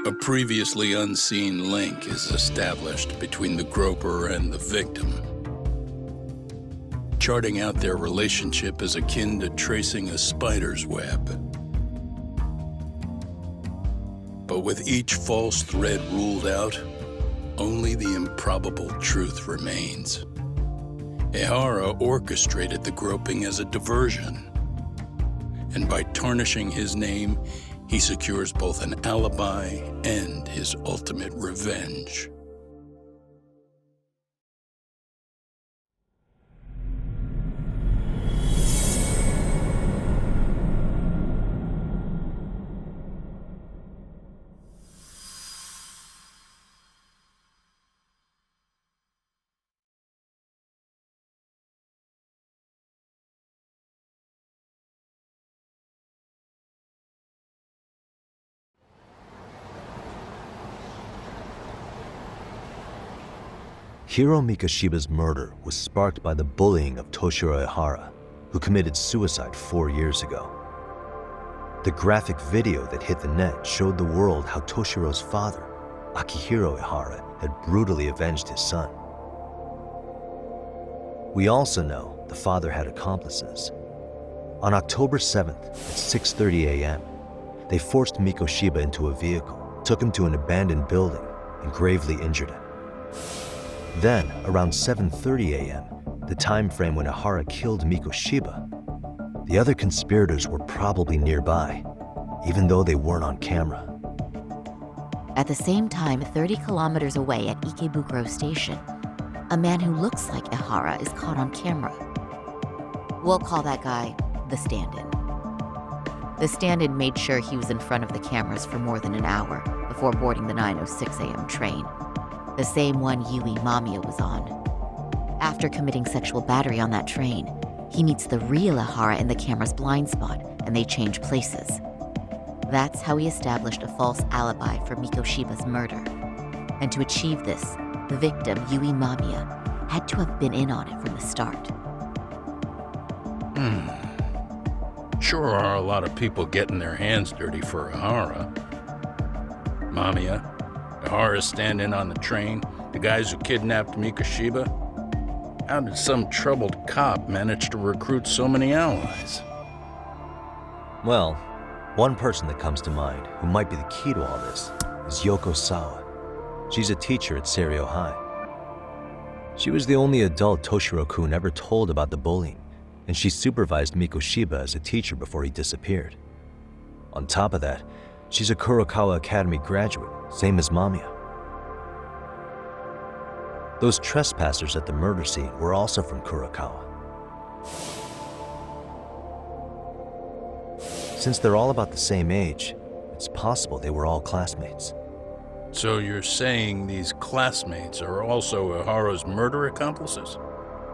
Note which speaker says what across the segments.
Speaker 1: A previously unseen link is established between the groper and the victim. Charting out their relationship is akin to tracing a spider's web. But with each false thread ruled out, only the improbable truth remains. Ehara orchestrated the groping as a diversion, and by tarnishing his name, he secures both an alibi and his ultimate revenge.
Speaker 2: Hiro Mikoshiba's murder was sparked by the bullying of Toshiro Ehara, who committed suicide 4 years ago. The graphic video that hit the net showed the world how Toshiro's father, Akihiro Ehara, had brutally avenged his son. We also know the father had accomplices. On October 7th at 6:30 a.m., they forced Mikoshiba into a vehicle, took him to an abandoned building, and gravely injured him. Then, around 7:30 a.m., the time frame when Ehara killed Mikoshiba, the other conspirators were probably nearby, even though they weren't on camera.
Speaker 3: At the same time, 30 kilometers away at Ikebukuro Station, a man who looks like Ehara is caught on camera. We'll call that guy the stand-in. The stand-in made sure he was in front of the cameras for more than an hour before boarding the 9:06 a.m. train, the same one Yui Mamiya was on. After committing sexual battery on that train, he meets the real Ehara in the camera's blind spot, and they change places. That's how he established a false alibi for Mikoshiba's murder. And to achieve this, the victim, Yui Mamiya, had to have been in on it from the start.
Speaker 1: Sure are a lot of people getting their hands dirty for Ehara. Mamiya, Ehara's stand-in on the train, the guys who kidnapped Mikoshiba. How did some troubled cop manage to recruit so many allies?
Speaker 2: Well, one person that comes to mind who might be the key to all this is Yoko Sawa. She's a teacher at Seiryo High. She was the only adult Toshiro-kun ever told about the bullying, and she supervised Mikoshiba as a teacher before he disappeared. On top of that, she's a Kurokawa Academy graduate, same as Mamiya. Those trespassers at the murder scene were also from Kurokawa. Since they're all about the same age, it's possible they were all classmates.
Speaker 1: So you're saying these classmates are also Ehara's murder accomplices?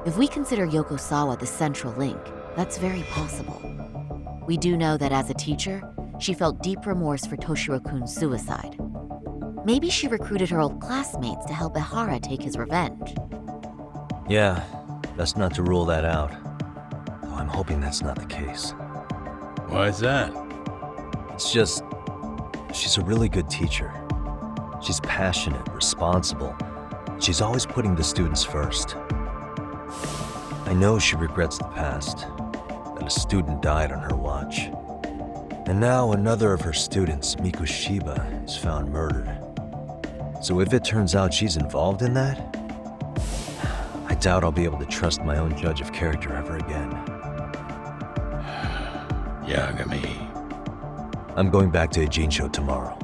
Speaker 3: If we consider Yoko Sawa the central link, that's very possible. We do know that as a teacher, she felt deep remorse for Toshiro-kun's suicide. Maybe she recruited her old classmates to help Ehara take his revenge.
Speaker 2: Yeah, best not to rule that out. Though I'm hoping that's not the case.
Speaker 1: Why's that?
Speaker 2: It's just, she's a really good teacher. She's passionate, responsible. She's always putting the students first. I know she regrets the past, that a student died on her watch. And now another of her students, Mikoshiba, is found murdered. So if it turns out she's involved in that, I doubt I'll be able to trust my own judge of character ever again.
Speaker 1: Yagami.
Speaker 2: I'm going back to Ijincho tomorrow.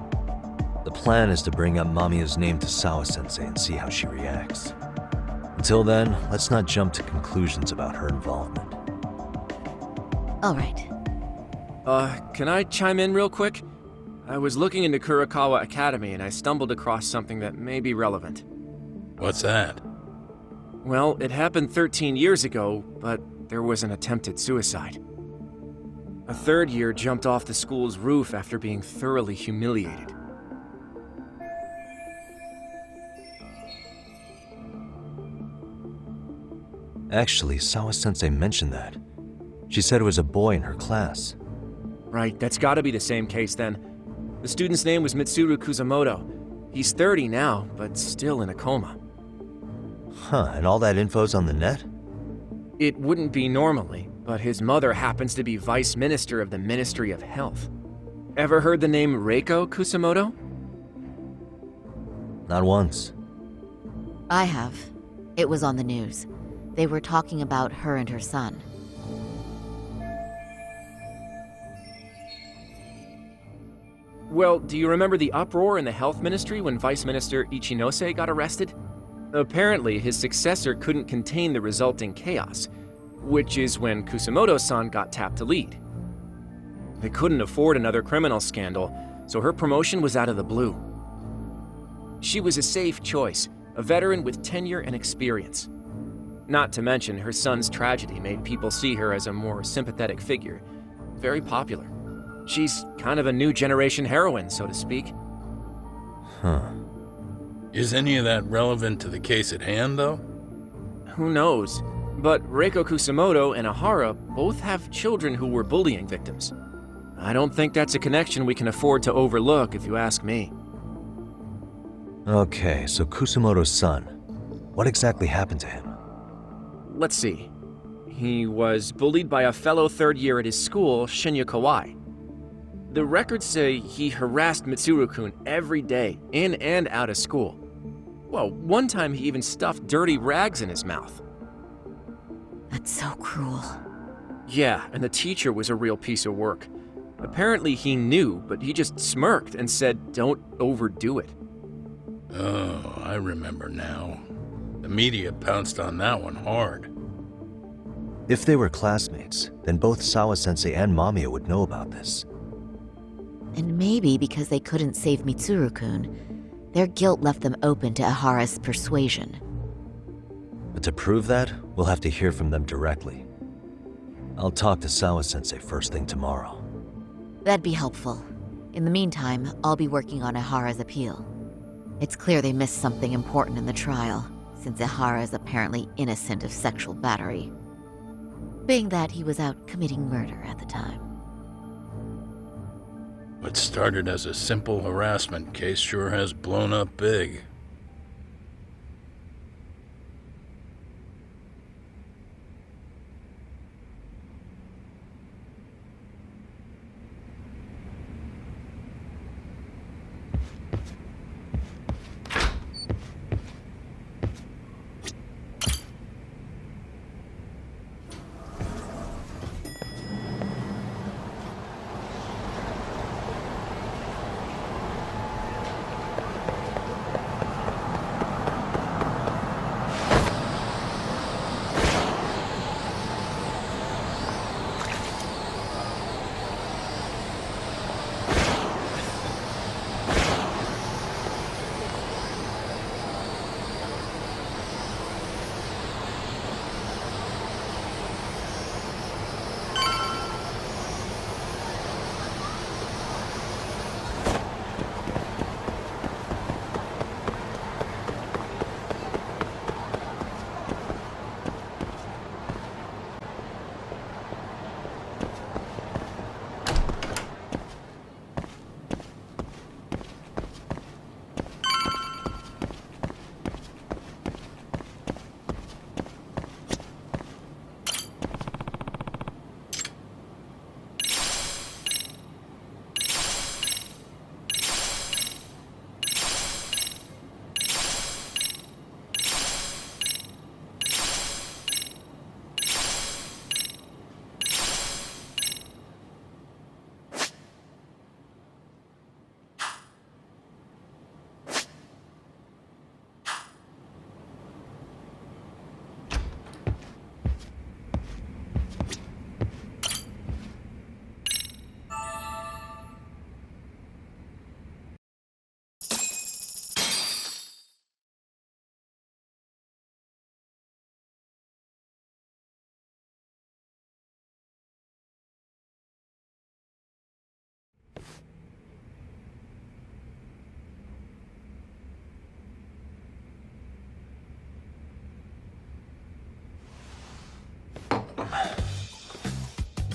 Speaker 2: The plan is to bring up Mamiya's name to Sawa-sensei and see how she reacts. Until then, let's not jump to conclusions about her involvement.
Speaker 3: All right.
Speaker 4: Can I chime in real quick? I was looking into Kurokawa Academy and I stumbled across something that may be relevant.
Speaker 1: What's that?
Speaker 4: Well, it happened 13 years ago, but there was an attempted suicide. A third year jumped off the school's roof after being thoroughly humiliated.
Speaker 2: Actually, Sawa-sensei mentioned that. She said it was a boy in her class.
Speaker 4: Right, that's gotta be the same case then. The student's name was Mitsuru Kusamoto. He's 30 now, but still in a coma.
Speaker 2: Huh, and all that info's on the net?
Speaker 4: It wouldn't be normally, but his mother happens to be Vice Minister of the Ministry of Health. Ever heard the name Reiko Kusamoto?
Speaker 2: Not once.
Speaker 3: I have. It was on the news. They were talking about her and her son.
Speaker 4: Well, do you remember the uproar in the health ministry when Vice Minister Ichinose got arrested? Apparently, his successor couldn't contain the resulting chaos, which is when Kusamoto-san got tapped to lead. They couldn't afford another criminal scandal, so her promotion was out of the blue. She was a safe choice, a veteran with tenure and experience. Not to mention, her son's tragedy made people see her as a more sympathetic figure. Very popular. She's kind of a new generation heroine, so to speak.
Speaker 2: Huh.
Speaker 1: Is any of that relevant to the case at hand, though?
Speaker 4: Who knows? But Reiko Kusamoto and Ahara both have children who were bullying victims. I don't think that's a connection we can afford to overlook, if you ask me.
Speaker 2: Okay, so Kusamoto's son. What exactly happened to him?
Speaker 4: Let's see. He was bullied by a fellow third year at his school, Shinya Kawai. The records say he harassed Mitsuru-kun every day, in and out of school. Well, one time he even stuffed dirty rags in his mouth.
Speaker 3: That's so cruel.
Speaker 4: Yeah, and the teacher was a real piece of work. Apparently he knew, but he just smirked and said, "Don't overdo it."
Speaker 1: Oh, I remember now. The media pounced on that one hard.
Speaker 2: If they were classmates, then both Sawa-sensei and Mamiya would know about this.
Speaker 3: And maybe because they couldn't save Mitsuru-kun, their guilt left them open to Ahara's persuasion.
Speaker 2: But to prove that, we'll have to hear from them directly. I'll talk to Sawa-sensei first thing tomorrow.
Speaker 3: That'd be helpful. In the meantime, I'll be working on Ahara's appeal. It's clear they missed something important in the trial, since Ahara is apparently innocent of sexual battery. Being that he was out committing murder at the time.
Speaker 1: What started as a simple harassment case sure has blown up big.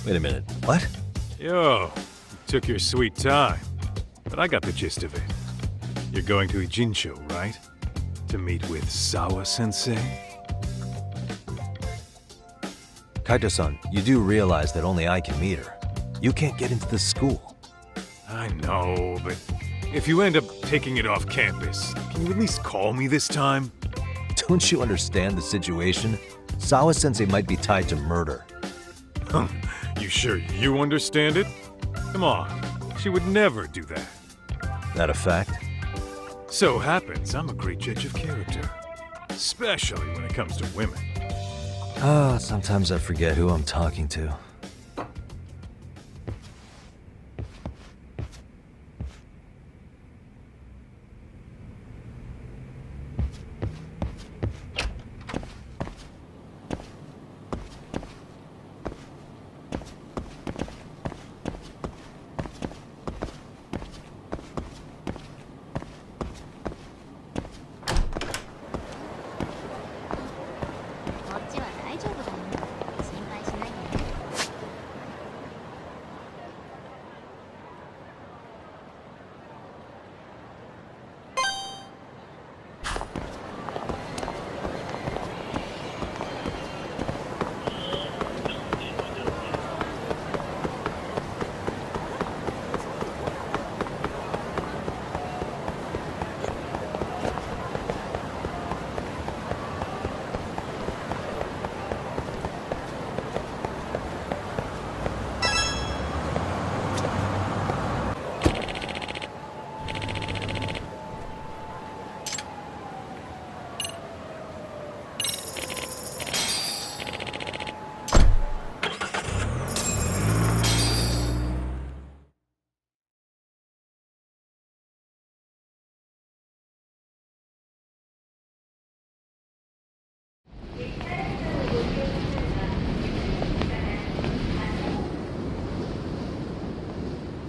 Speaker 2: Wait a minute, what?
Speaker 5: Yo, you took your sweet time. but I got the gist of it. You're going to Ijincho, right? To meet with Sawa-sensei?
Speaker 2: Kaito-san, you do realize that only I can meet her. You can't get into the school.
Speaker 5: I know, but if you end up taking it off campus, can you at least call me this time?
Speaker 2: Don't you understand the situation? Sawa-sensei might be tied to murder.
Speaker 5: You sure you understand it? Come on, she would never do that.
Speaker 2: That a fact?
Speaker 5: So happens I'm a great judge of character, especially when it comes to women.
Speaker 2: Sometimes I forget who I'm talking to.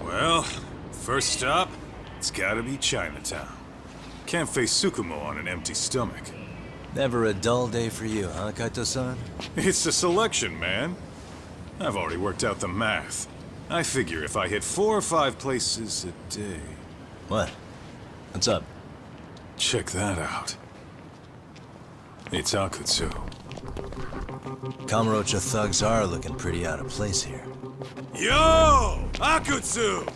Speaker 5: Well, first stop, it's gotta be Chinatown. Can't face Tsukumo on an empty stomach.
Speaker 2: Never a dull day for you, huh, Kaito-san?
Speaker 5: It's the selection, man. I've already worked out the math. I figure if I hit 4 or 5 places a day...
Speaker 2: What? What's up?
Speaker 5: Check that out. It's Akutsu.
Speaker 2: Kamurocho thugs are looking pretty out of place here.
Speaker 5: Yo! Akutsu!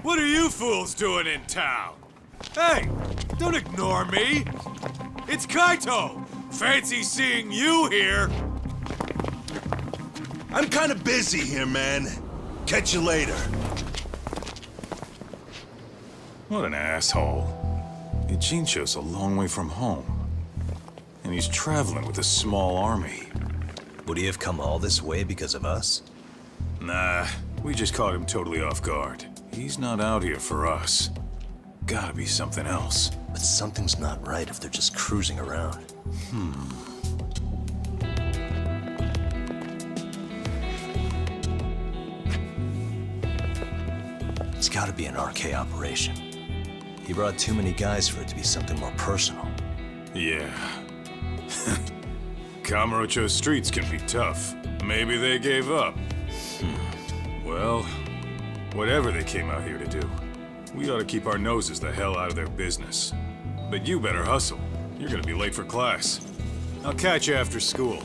Speaker 5: What are you fools doing in town? Hey, don't ignore me! It's Kaito! Fancy seeing you here!
Speaker 6: I'm kinda busy here, man. Catch you later.
Speaker 5: What an asshole. Ijincho's a long way from home. And he's traveling with a small army.
Speaker 2: Would he have come all this way because of us?
Speaker 5: Nah, we just caught him totally off guard. He's not out here for us. Gotta be something else.
Speaker 2: But something's not right if they're just cruising around. It's gotta be an RK operation. He brought too many guys for it to be something more personal.
Speaker 5: Yeah. Kamurocho streets can be tough. Maybe they gave up. Well, whatever they came out here to do, we ought to keep our noses the hell out of their business. But you better hustle. You're gonna be late for class. I'll catch you after school.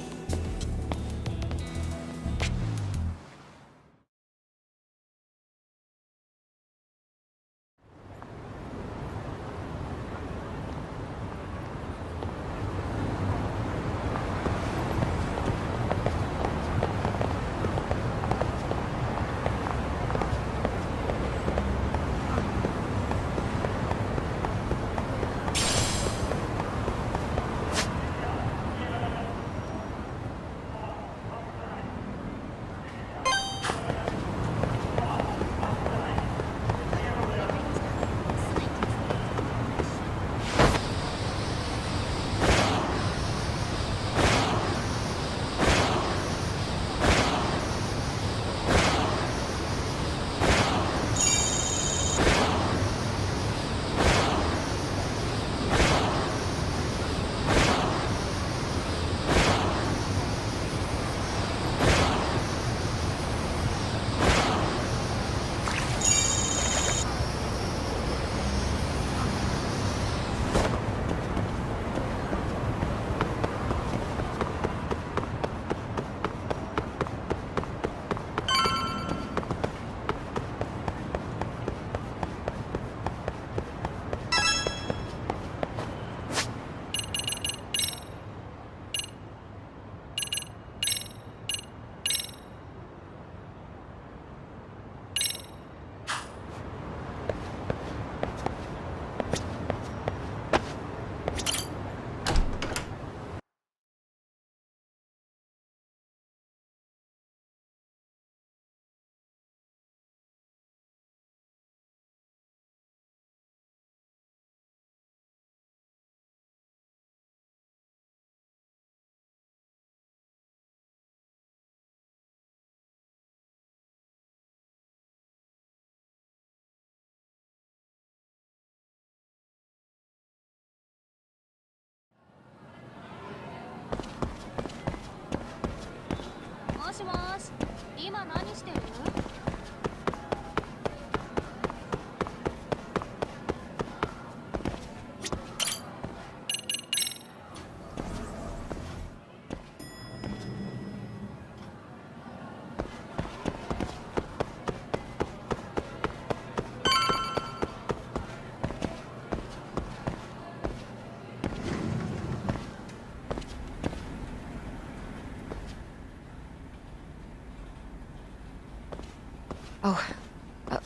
Speaker 7: Oh.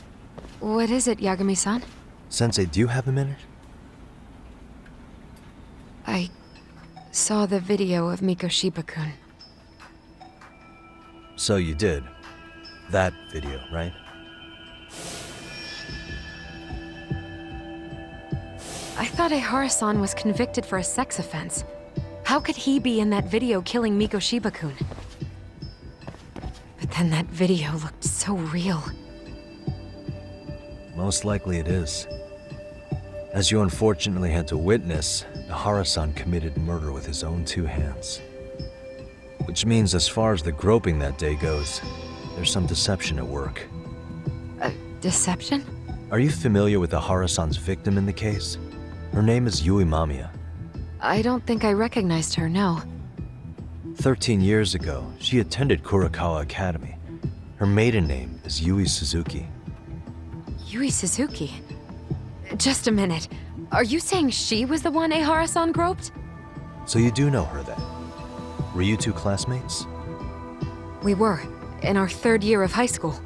Speaker 7: What is it, Yagami-san?
Speaker 2: Sensei, do you have a minute?
Speaker 7: I saw the video of Mikoshiba-kun.
Speaker 2: So you did. That video, right?
Speaker 7: I thought Ehara-san was convicted for a sex offense. How could he be in that video killing Mikoshiba-kun? But then that video looked so real.
Speaker 2: Most likely it is. As you unfortunately had to witness, Ehara-san committed murder with his own two hands. Which means as far as the groping that day goes, there's some deception at work.
Speaker 7: Deception?
Speaker 2: Are you familiar with Ehara-san's victim in the case? Her name is Yui Mamiya.
Speaker 7: I don't think I recognized her, no.
Speaker 2: 13 years ago, she attended Kurakawa Academy. Her maiden name is Yui Suzuki.
Speaker 7: Yui Suzuki? Just a minute. Are you saying she was the one Ehara-san groped?
Speaker 2: So you do know her then? Were you two classmates?
Speaker 7: We were, in our 3rd year of high school.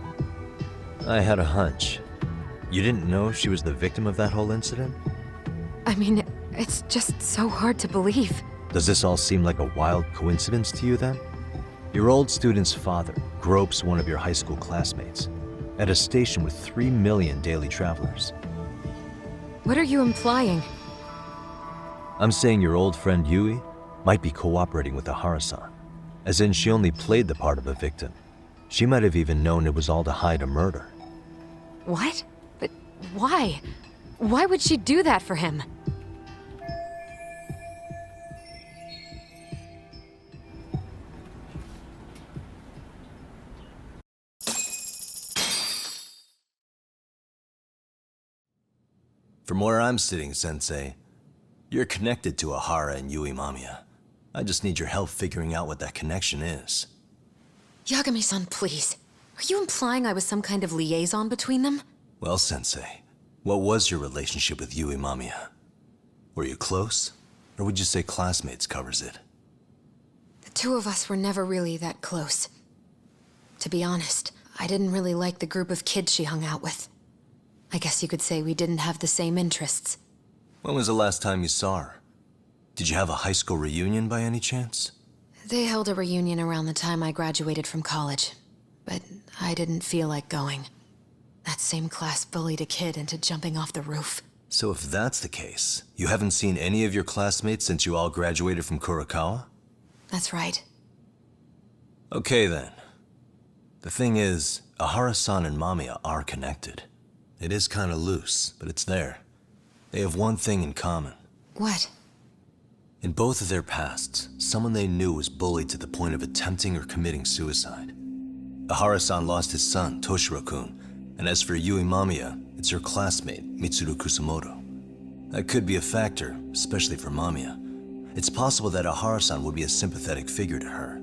Speaker 2: I had a hunch. You didn't know she was the victim of that whole incident?
Speaker 7: I mean, it's just so hard to believe.
Speaker 2: Does this all seem like a wild coincidence to you then? Your old student's father gropes one of your high school classmates at a station with 3 million daily travelers.
Speaker 7: What are you implying?
Speaker 2: I'm saying your old friend Yui might be cooperating with Ehara-san, as in she only played the part of a victim. She might have even known it was all to hide a murder.
Speaker 7: What? But why? Why would she do that for him?
Speaker 2: From where I'm sitting, Sensei, you're connected to Ehara and Yui Mamiya. I just need your help figuring out what that connection is.
Speaker 7: Yagami-san, please. Are you implying I was some kind of liaison between them?
Speaker 2: Well, Sensei, what was your relationship with Yui Mamiya? Were you close? Or would you say classmates covers it?
Speaker 7: The two of us were never really that close. To be honest, I didn't really like the group of kids she hung out with. I guess you could say we didn't have the same interests.
Speaker 2: When was the last time you saw her? Did you have a high school reunion by any chance?
Speaker 7: They held a reunion around the time I graduated from college, but I didn't feel like going. That same class bullied a kid into jumping off the roof.
Speaker 2: So if that's the case, you haven't seen any of your classmates since you all graduated from Kurakawa?
Speaker 7: That's right.
Speaker 2: Okay then. The thing is, Ehara-san and Mamiya are connected. It is kinda loose, but it's there. They have one thing in common.
Speaker 7: What?
Speaker 2: In both of their pasts, someone they knew was bullied to the point of attempting or committing suicide. Ehara-san lost his son, Toshiro-kun, and as for Yui Mamiya, it's her classmate, Mitsuru Kusamoto. That could be a factor, especially for Mamiya. It's possible that Ehara-san would be a sympathetic figure to her.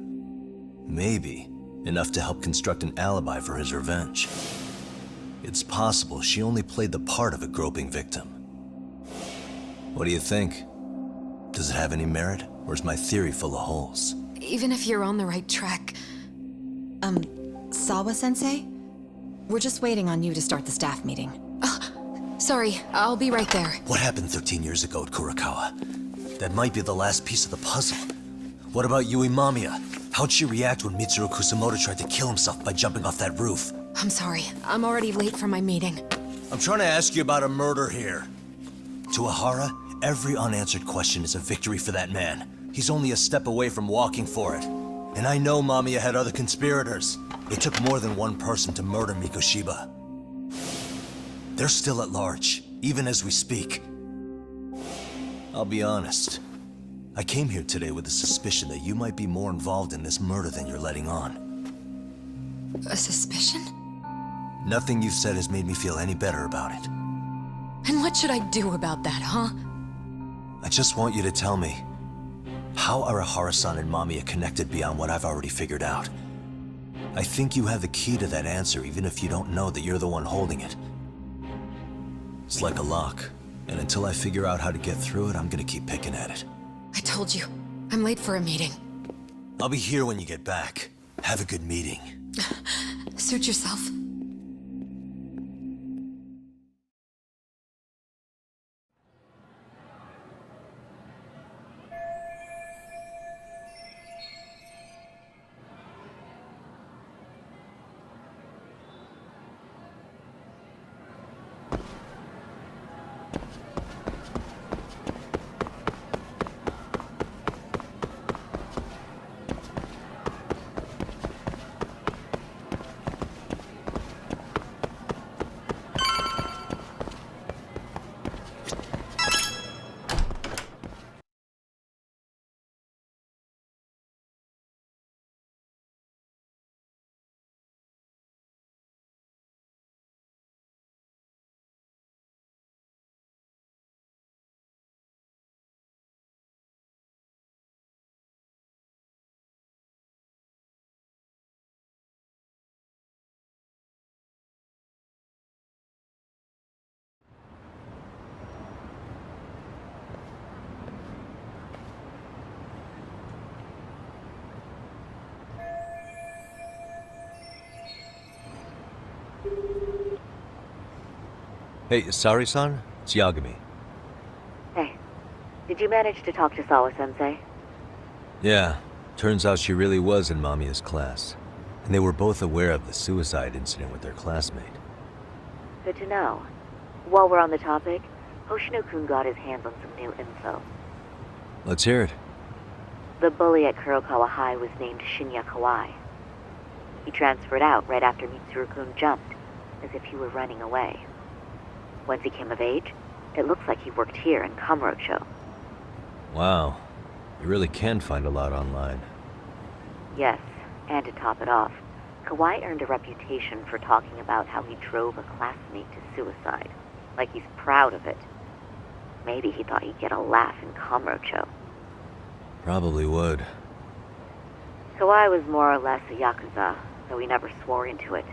Speaker 2: Maybe enough to help construct an alibi for his revenge. It's possible she only played the part of a groping victim. What do you think? Does it have any merit, or is my theory full of holes?
Speaker 7: Even if you're on the right track...
Speaker 8: Sawa-sensei? We're just waiting on you to start the staff meeting.
Speaker 7: Sorry, I'll be right there.
Speaker 2: What happened 13 years ago at Kurakawa? That might be the last piece of the puzzle. What about Yui Mamiya? How'd she react when Mitsuru Kusamoto tried to kill himself by jumping off that roof?
Speaker 7: I'm sorry, I'm already late for my meeting.
Speaker 2: I'm trying to ask you about a murder here. To Ehara, every unanswered question is a victory for that man. He's only a step away from walking for it. And I know Mamiya had other conspirators. It took more than one person to murder Mikoshiba. They're still at large, even as we speak. I'll be honest. I came here today with the suspicion that you might be more involved in this murder than you're letting on.
Speaker 7: A suspicion?
Speaker 2: Nothing you've said has made me feel any better about it.
Speaker 7: And what should I do about that, huh?
Speaker 2: I just want you to tell me, how are Ehara-san and Mamiya connected beyond what I've already figured out? I think you have the key to that answer, even if you don't know that you're the one holding it. It's like a lock, and until I figure out how to get through it, I'm gonna keep picking at it.
Speaker 7: I told you, I'm late for a meeting.
Speaker 2: I'll be here when you get back. Have a good meeting.
Speaker 7: Suit yourself.
Speaker 2: Hey, Sari-san? It's Yagami.
Speaker 3: Hey, did you manage to talk to Sawa-sensei?
Speaker 2: Yeah, turns out she really was in Mamiya's class. And they were both aware of the suicide incident with their classmate.
Speaker 3: Good to know. While we're on the topic, Hoshino-kun got his hands on some new info.
Speaker 2: Let's hear it.
Speaker 3: The bully at Kurokawa High was named Shinya Kawai. He transferred out right after Mitsuru-kun jumped, as if he were running away. Once he came of age, it looks like he worked here in Kamurocho.
Speaker 2: Wow, you really can find a lot online.
Speaker 3: Yes, and to top it off, Kawai earned a reputation for talking about how he drove a classmate to suicide, like he's proud of it. Maybe he thought he'd get a laugh in Kamurocho.
Speaker 2: Probably would.
Speaker 3: Kawai was more or less a Yakuza, though he never swore into it.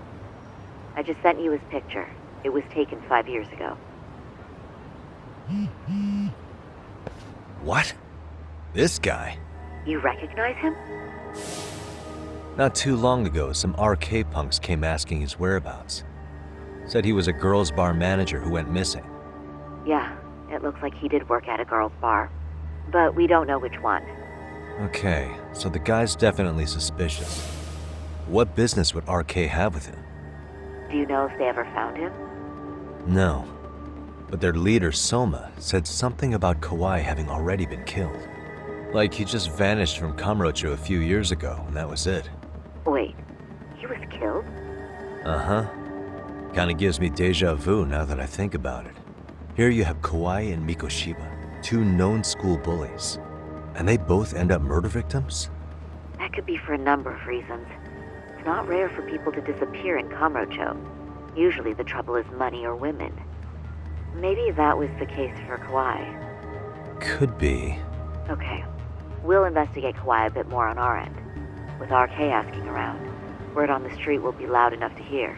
Speaker 3: I just sent you his picture. It was taken 5 years ago.
Speaker 2: What? This guy?
Speaker 3: You recognize him?
Speaker 2: Not too long ago, some RK punks came asking his whereabouts. Said he was a girls' bar manager who went missing.
Speaker 3: Yeah, it looks like he did work at a girl's bar. But we don't know which one.
Speaker 2: Okay, so the guy's definitely suspicious. What business would RK have with him?
Speaker 3: Do you know if they ever found him?
Speaker 2: No. But their leader, Soma, said something about Kawai having already been killed. Like he just vanished from Kamurocho a few years ago, and that was it.
Speaker 3: Wait, he was killed?
Speaker 2: Uh-huh. Kinda gives me deja vu now that I think about it. Here you have Kawai and Mikoshiba, two known school bullies. And they both end up murder victims?
Speaker 3: That could be for a number of reasons. It's not rare for people to disappear in Kamurocho. Usually the trouble is money or women. Maybe that was the case for Kawai.
Speaker 2: Could be.
Speaker 3: Okay. We'll investigate Kawai a bit more on our end. With RK asking around, word on the street will be loud enough to hear.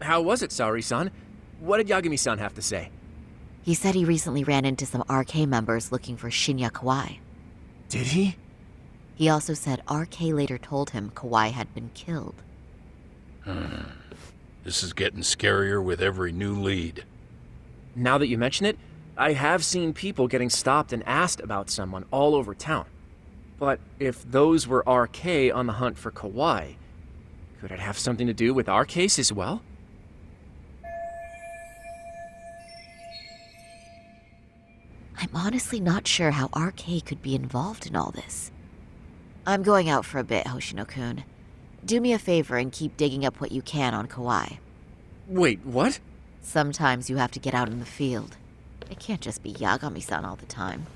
Speaker 4: How was it, Saori-san? What did Yagami-san have to say?
Speaker 3: He said he recently ran into some RK members looking for Shinya Kawai.
Speaker 4: Did he?
Speaker 3: He also said RK later told him Kawai had been killed.
Speaker 1: This is getting scarier with every new lead.
Speaker 4: Now that you mention it, I have seen people getting stopped and asked about someone all over town. But if those were RK on the hunt for Kawai, could it have something to do with our case as well?
Speaker 3: I'm honestly not sure how RK could be involved in all this. I'm going out for a bit, Hoshino-kun. Do me a favor and keep digging up what you can on Kawai.
Speaker 4: Wait, what?
Speaker 3: Sometimes you have to get out in the field. It can't just be Yagami-san all the time.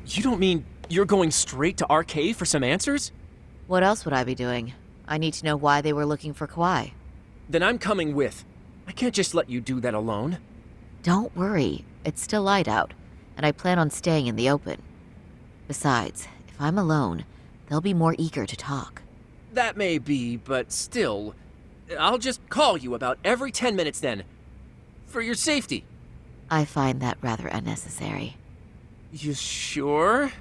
Speaker 4: You don't mean you're going straight to RK for some answers?
Speaker 3: What else would I be doing? I need to know why they were looking for Kawai.
Speaker 4: Then I'm coming with. I can't just let you do that alone.
Speaker 3: Don't worry, it's still light out, and I plan on staying in the open. Besides, if I'm alone, they'll be more eager to talk.
Speaker 4: That may be, but still, I'll just call you about every 10 minutes then. For your safety.
Speaker 3: I find that rather unnecessary.
Speaker 4: You sure?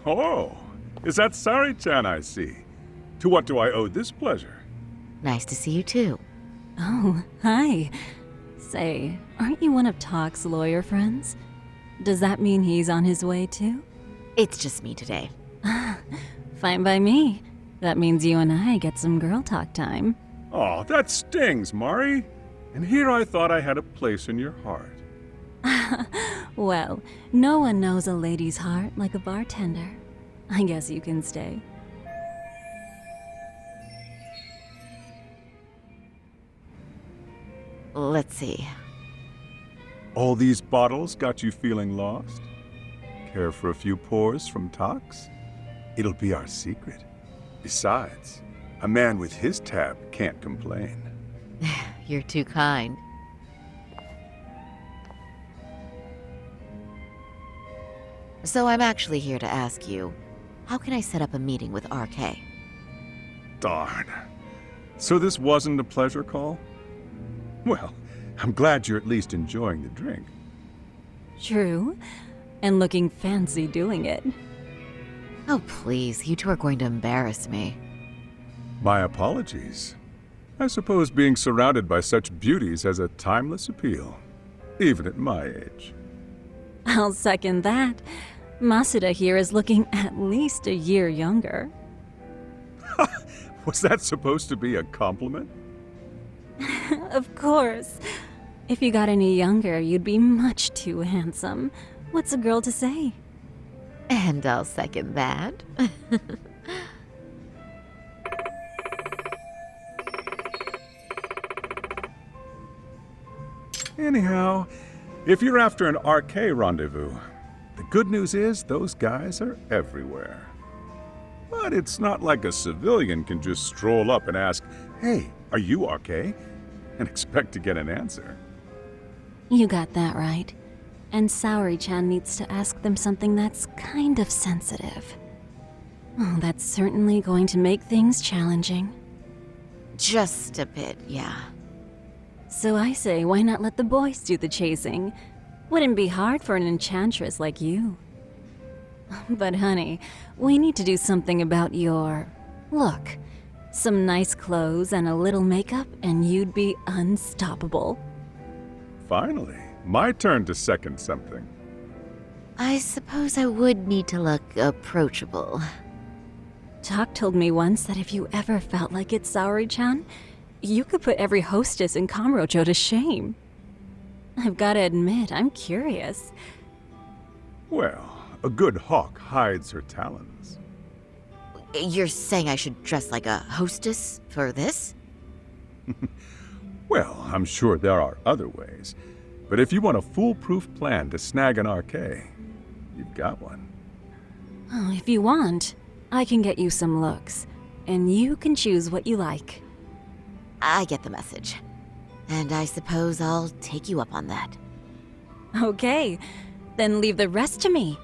Speaker 9: Oh, is that Sari-chan I see? To what do I owe this pleasure?
Speaker 3: Nice to see you too.
Speaker 10: Oh, hi. Say, aren't you one of Talk's lawyer friends? Does that mean he's on his way too?
Speaker 3: It's just me today.
Speaker 10: Fine by me. That means you and I get some girl talk time.
Speaker 9: Oh, that stings, Mari. And here I thought I had a place in your heart.
Speaker 10: Well, no one knows a lady's heart like a bartender. I guess you can stay.
Speaker 3: Let's see.
Speaker 9: All these bottles got you feeling lost? Care for a few pours from Tox? It'll be our secret. Besides, a man with his tab can't complain.
Speaker 3: You're too kind. So I'm actually here to ask you, how can I set up a meeting with RK?
Speaker 9: Darn. So this wasn't a pleasure call? Well, I'm glad you're at least enjoying the drink.
Speaker 10: True. And looking fancy doing it.
Speaker 3: Oh, please, you two are going to embarrass me.
Speaker 9: My apologies. I suppose being surrounded by such beauties has a timeless appeal, even at my age.
Speaker 10: I'll second that. Masuda here is looking at least a year younger.
Speaker 9: Was that supposed to be a compliment?
Speaker 10: Of course. If you got any younger, you'd be much too handsome. What's a girl to say?
Speaker 3: And I'll second that.
Speaker 9: Anyhow, if you're after an RK rendezvous, the good news is those guys are everywhere. But it's not like a civilian can just stroll up and ask, "Hey, are you RK?" and expect to get an answer.
Speaker 10: You got that right. And Saori-chan needs to ask them something that's kind of sensitive. Oh, that's certainly going to make things challenging.
Speaker 3: Just a bit, yeah.
Speaker 10: So I say, why not let the boys do the chasing? Wouldn't be hard for an enchantress like you. But honey, we need to do something about your look. Some nice clothes and a little makeup, and you'd be unstoppable.
Speaker 9: Finally, my turn to second something.
Speaker 3: I suppose I would need to look approachable.
Speaker 10: Talk told me once that if you ever felt like it, Saori-chan, you could put every hostess in Kamurocho to shame. I've gotta admit, I'm curious.
Speaker 9: Well, a good hawk hides her talons.
Speaker 3: You're saying I should dress like a hostess for this?
Speaker 9: Well, I'm sure there are other ways. But if you want a foolproof plan to snag an RK, you've got one.
Speaker 10: Oh, if you want, I can get you some looks, and you can choose what you like.
Speaker 3: I get the message. And I suppose I'll take you up on that.
Speaker 10: Okay, then leave the rest to me.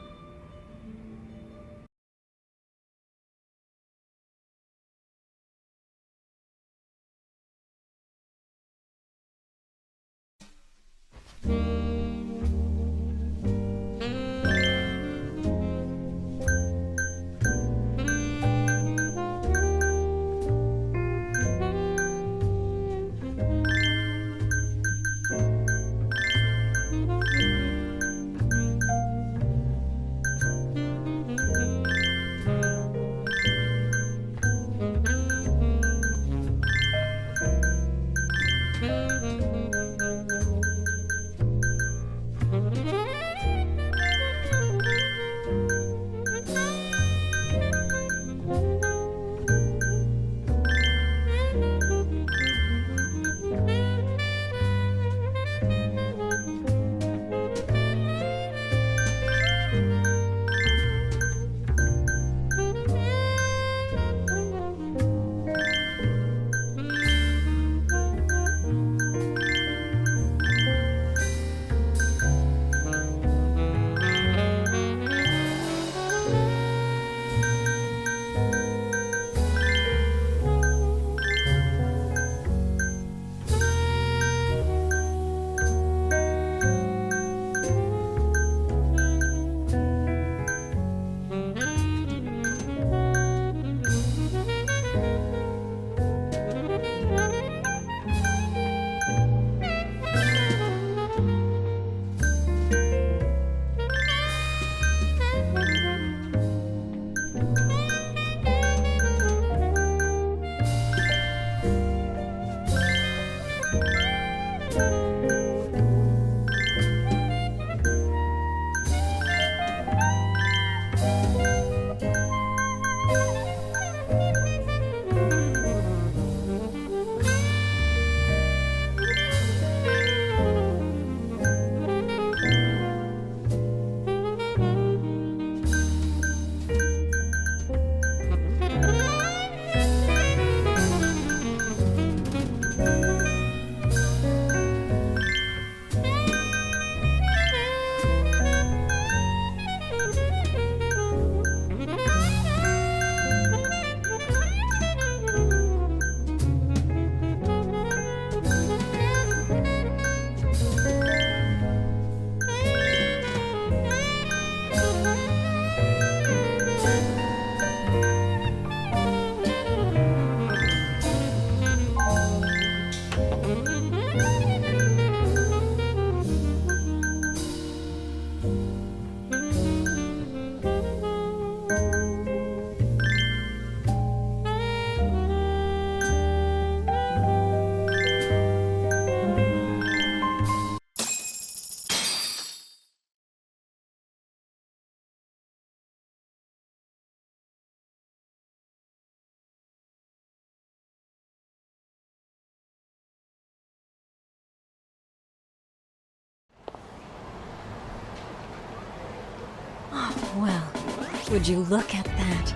Speaker 10: Would you look at that?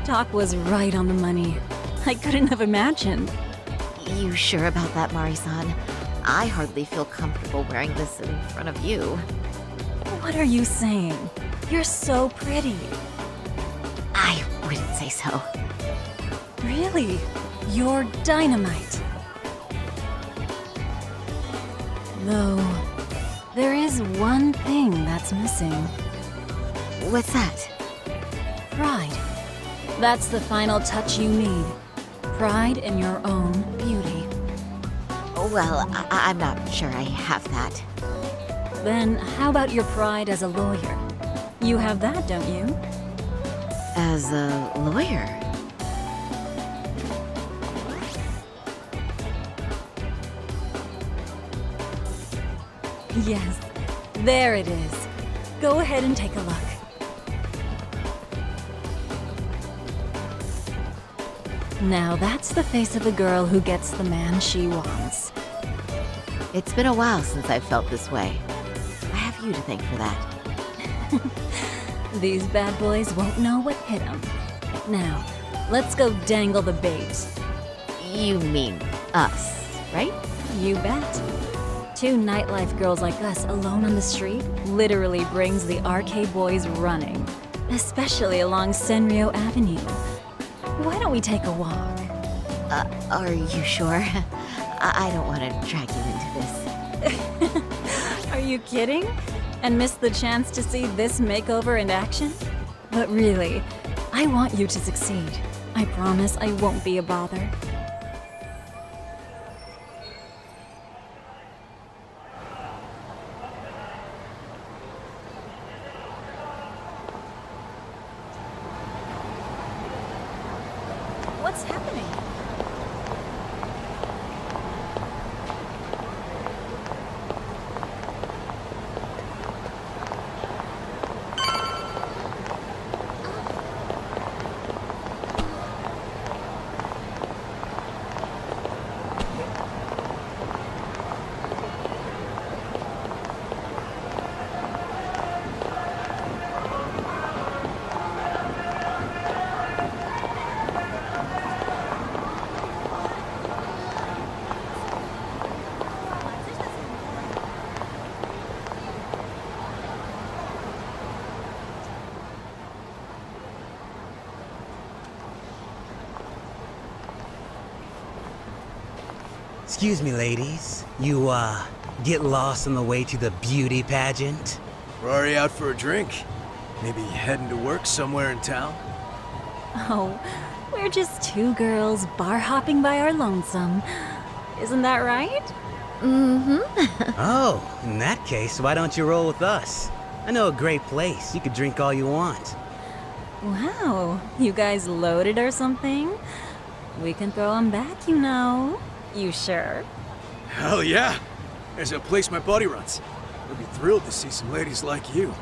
Speaker 10: Doc was right on the money. I couldn't have imagined.
Speaker 3: You sure about that, Mari-san? I hardly feel comfortable wearing this in front of you.
Speaker 10: What are you saying? You're so pretty.
Speaker 3: I wouldn't say so.
Speaker 10: Really? You're dynamite. Though, there is one thing that's missing.
Speaker 3: What's that?
Speaker 10: Pride. That's the final touch you need. Pride in your own beauty.
Speaker 3: Well, I'm not sure I have that.
Speaker 10: Then how about your pride as a lawyer? You have that, don't you?
Speaker 3: As a lawyer?
Speaker 10: Yes, there it is. Go ahead and take a look. Now that's the face of a girl who gets the man she wants.
Speaker 3: It's been a while since I've felt this way. I have you to thank for that.
Speaker 10: These bad boys won't know what hit them. Now, let's go dangle the bait.
Speaker 3: You mean us, right?
Speaker 10: You bet. Two nightlife girls like us alone on the street literally brings the RK boys running, especially along Senryo Avenue. Why don't we take a walk?
Speaker 3: Are you sure? I don't want to drag you into this.
Speaker 10: Are you kidding? And miss the chance to see this makeover in action? But really, I want you to succeed. I promise I won't be a bother. What's happening?
Speaker 11: Excuse me, ladies. You, get lost on the way to the beauty pageant?
Speaker 12: We're already out for a drink. Maybe heading to work somewhere in town?
Speaker 10: Oh, we're just two girls bar hopping by our lonesome. Isn't that right?
Speaker 3: Mm-hmm.
Speaker 11: Oh, in that case, why don't you roll with us? I know a great place. You could drink all you want.
Speaker 10: Wow, you guys loaded or something? We can throw them back, you know. You sure?
Speaker 12: Hell yeah! There's a place my buddy runs. He'll be thrilled to see some ladies like you.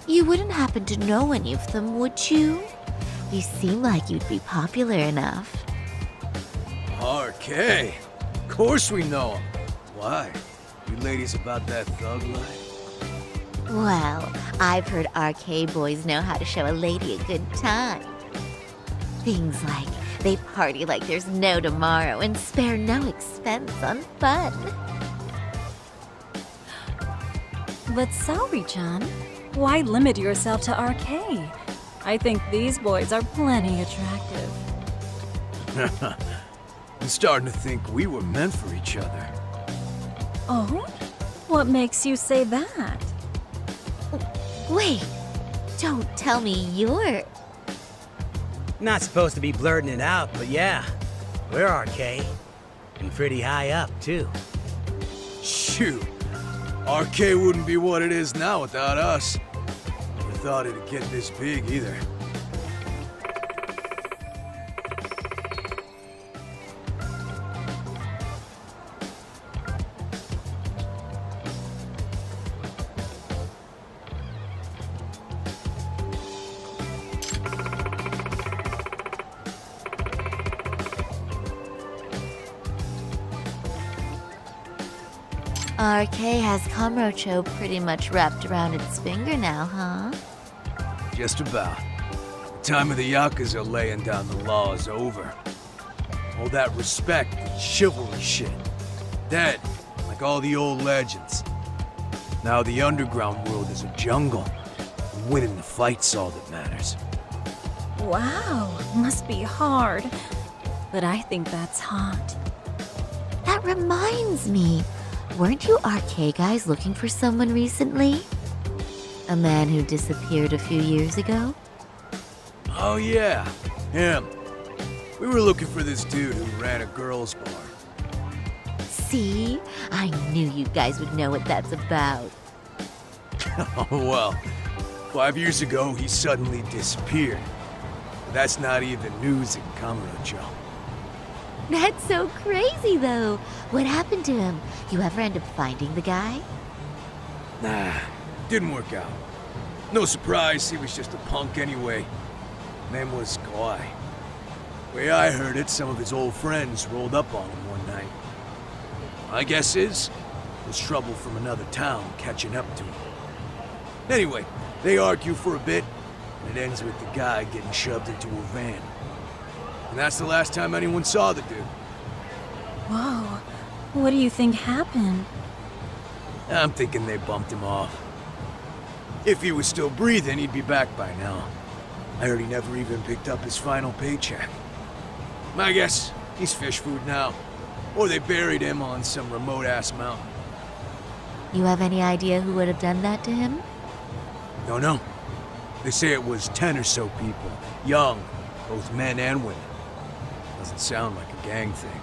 Speaker 3: You wouldn't happen to know any of them, would you? You seem like you'd be popular enough.
Speaker 12: RK. Of course we know him. Why? You ladies about that thug life?
Speaker 3: Well, I've heard RK boys know how to show a lady a good time. Things like they party like there's no tomorrow and spare no expense on fun.
Speaker 10: But Saori-chan, why limit yourself to RK? I think these boys are plenty attractive.
Speaker 12: I'm starting to think we were meant for each other.
Speaker 10: Oh? What makes you say that?
Speaker 3: Wait, don't tell me you're...
Speaker 11: Not supposed to be blurting it out, but yeah, we're RK. And pretty high up, too.
Speaker 12: Shoot. RK wouldn't be what it is now without us. Never thought it'd get this big either.
Speaker 3: RK has Kamurocho pretty much wrapped around its finger now, huh?
Speaker 12: Just about. The time of the Yakuza laying down the law is over. All that respect and chivalry shit. Dead, like all the old legends. Now the underground world is a jungle. And winning the fight's all that matters.
Speaker 10: Wow, must be hard. But I think that's hot.
Speaker 3: That reminds me. Weren't you RK guys looking for someone recently? A man who disappeared a few years ago?
Speaker 12: Oh yeah, him. We were looking for this dude who ran a girls' bar.
Speaker 3: See? I knew you guys would know what that's about.
Speaker 12: Oh well, 5 years ago he suddenly disappeared. But that's not even news in Kamurocho.
Speaker 3: That's so crazy, though. What happened to him? You ever end up finding the guy?
Speaker 12: Nah, didn't work out. No surprise, he was just a punk anyway. Name was Kawhi. Way I heard it, some of his old friends rolled up on him one night. My guess is, it was trouble from another town catching up to him. Anyway, they argue for a bit, and it ends with the guy getting shoved into a van. And that's the last time anyone saw the dude.
Speaker 10: Whoa, what do you think happened?
Speaker 12: I'm thinking they bumped him off. If he was still breathing, he'd be back by now. I heard he never even picked up his final paycheck. My guess, he's fish food now. Or they buried him on some remote-ass mountain.
Speaker 3: You have any idea who would have done that to him?
Speaker 12: No. They say it was 10 or so people. Young, both men and women. Doesn't sound like a gang thing.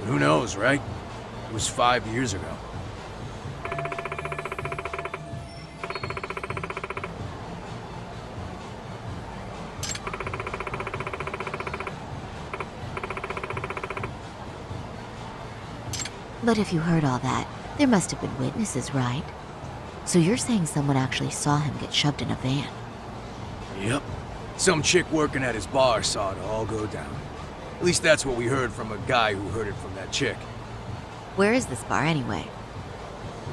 Speaker 12: But who knows, right? It was 5 years ago.
Speaker 3: But if you heard all that, there must have been witnesses, right? So you're saying someone actually saw him get shoved in a van?
Speaker 12: Yep. Some chick working at his bar saw it all go down. At least that's what we heard from a guy who heard it from that chick.
Speaker 3: Where is this bar anyway?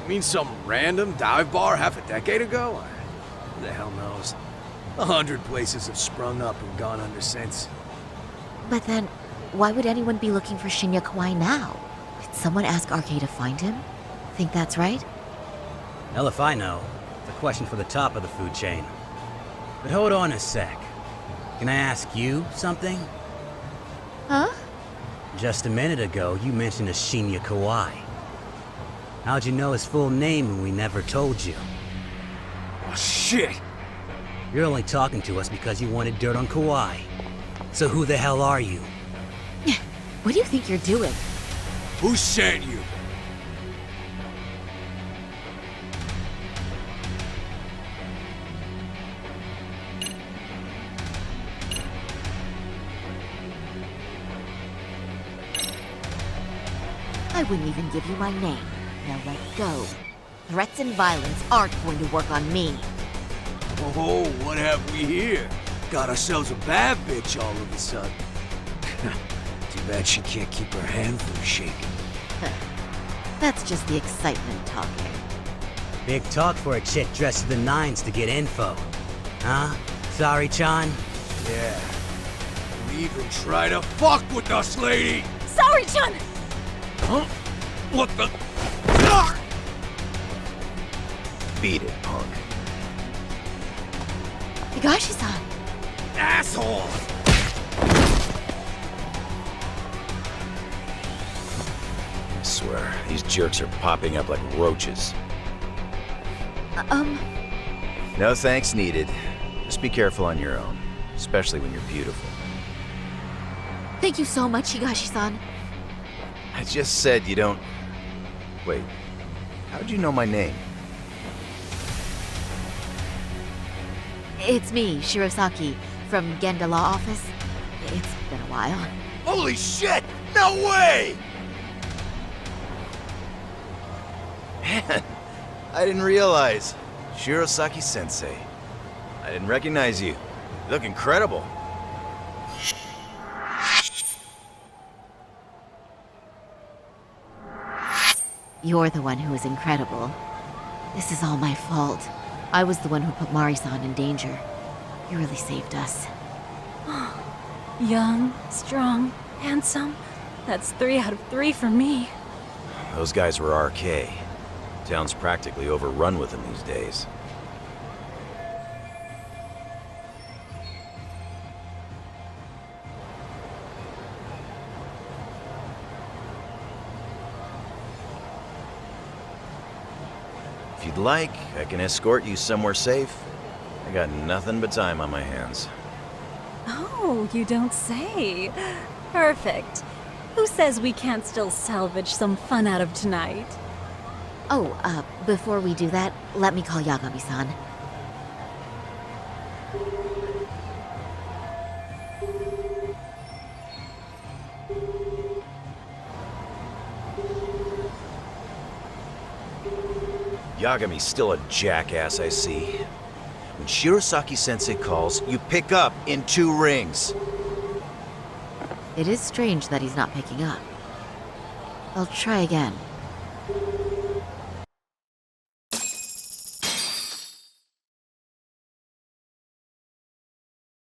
Speaker 12: You mean some random dive bar half a decade ago? Who the hell knows? 100 places have sprung up and gone under since.
Speaker 3: But then, why would anyone be looking for Shinya Kawai now? Did someone ask RK to find him? Think that's right?
Speaker 11: Hell if I know. It's a question for the top of the food chain. But hold on a sec. Can I ask you something?
Speaker 3: Huh?
Speaker 11: Just a minute ago, you mentioned a Shinya Kawai. How'd you know his full name when we never told you?
Speaker 12: Oh, shit!
Speaker 11: You're only talking to us because you wanted dirt on Kawai. So who the hell are you?
Speaker 3: What do you think you're doing?
Speaker 12: Who sent you?
Speaker 3: I wouldn't even give you my name. Now let go. Threats and violence aren't going to work on me.
Speaker 12: Oh, what have we here? Got ourselves a bad bitch all of a sudden. Too bad she can't keep her hand from shaking.
Speaker 3: That's just the excitement talking.
Speaker 11: Big talk for a chick dressed to the nines to get info. Huh? Sorry, Chan?
Speaker 12: Yeah. Don't even try to fuck with us, lady!
Speaker 10: Sorry, Chan!
Speaker 12: Huh? What the?
Speaker 2: Beat it, punk.
Speaker 3: Higashi-san!
Speaker 12: Asshole!
Speaker 13: I swear, these jerks are popping up like roaches. No thanks needed. Just be careful on your own, especially when you're beautiful.
Speaker 3: Thank you so much, Higashi-san.
Speaker 13: I just said you don't... Wait, how'd you know my name?
Speaker 3: It's me, Shirosaki, from Genda Law Office. It's been a while.
Speaker 12: Holy shit! No way!
Speaker 13: Man, I didn't realize. Shirosaki-sensei. I didn't recognize you. You look incredible.
Speaker 3: You're the one who is incredible. This is all my fault. I was the one who put Mari-san in danger. You really saved us.
Speaker 10: Young, strong, handsome. That's 3 out of 3 for me.
Speaker 13: Those guys were RK. Town's practically overrun with them these days. If you'd like, I can escort you somewhere safe. I got nothing but time on my hands.
Speaker 10: Oh, you don't say. Perfect. Who says we can't still salvage some fun out of tonight?
Speaker 3: Oh, before we do that, let me call Yagami-san.
Speaker 13: Yagami's still a jackass, I see. When Shirosaki-sensei calls, you pick up in 2 rings.
Speaker 3: It is strange that he's not picking up. I'll try again.